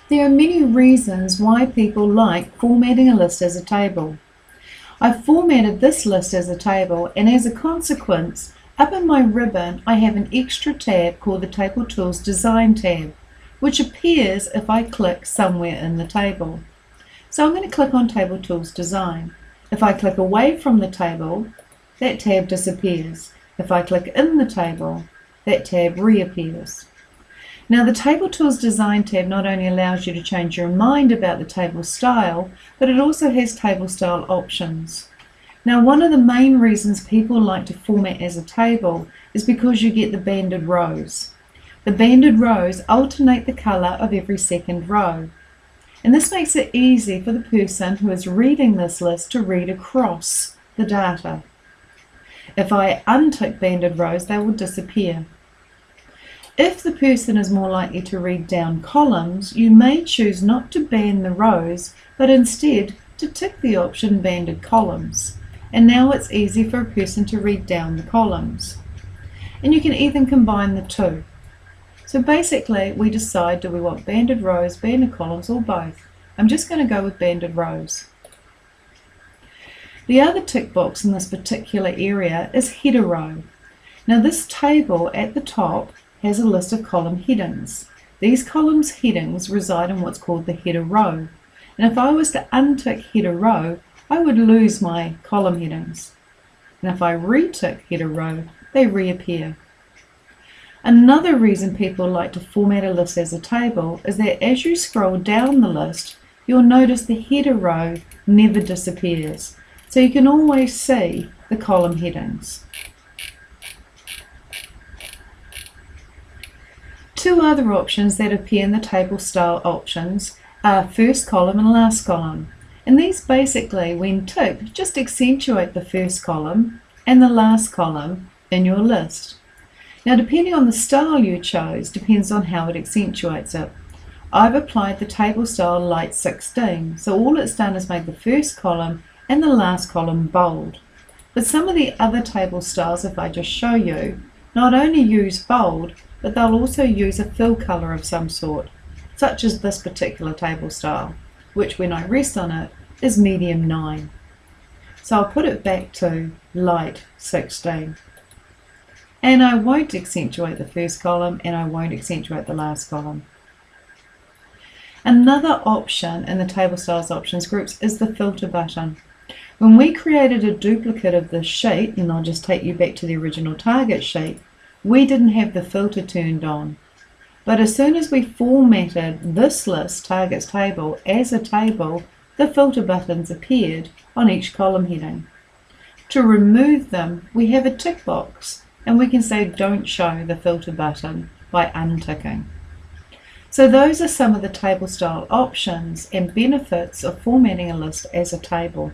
There are many reasons why people like formatting a list as a table. I've formatted this list as a table, and as a consequence, up in my ribbon I have an extra tab called the Table Tools Design tab, which appears if I click somewhere in the table. So I'm going to click on Table Tools Design. If I click away from the table, that tab disappears. If I click in the table, that tab reappears. Now the Table Tools Design tab not only allows you to change your mind about the table style, but it also has table style options. Now one of the main reasons people like to format as a table is because you get the banded rows. The banded rows alternate the colour of every second row. And this makes it easy for the person who is reading this list to read across the data. If I untick banded rows, they will disappear. If the person is more likely to read down columns, you may choose not to band the rows, but instead to tick the option banded columns. And now it's easy for a person to read down the columns. And you can even combine the two. So basically we decide, do we want banded rows, banded columns, or both? I'm just going to go with banded rows. The other tick box in this particular area is header row. Now this table at the top has a list of column headings. These columns headings reside in what's called the header row. And if I was to untick header row, I would lose my column headings. And if I retick header row, they reappear. Another reason people like to format a list as a table is that as you scroll down the list, you'll notice the header row never disappears. So you can always see the column headings. Two other options that appear in the table style options are first column and last column. And these basically, when ticked, just accentuate the first column and the last column in your list. Now depending on the style you chose, depends on how it accentuates it. I've applied the table style light 16, so all it's done is make the first column and the last column bold. But some of the other table styles, if I just show you, not only use bold, but they'll also use a fill color of some sort, such as this particular table style, which when I rest on it is medium 9. So I'll put it back to light 16. And I won't accentuate the first column and I won't accentuate the last column. Another option in the table styles options groups is the filter button. When we created a duplicate of this sheet, and I'll just take you back to the original target sheet, we didn't have the filter turned on. But as soon as we formatted this list, targets table, as a table, the filter buttons appeared on each column heading. To remove them, we have a tick box, and we can say don't show the filter button by unticking. So those are some of the table style options and benefits of formatting a list as a table.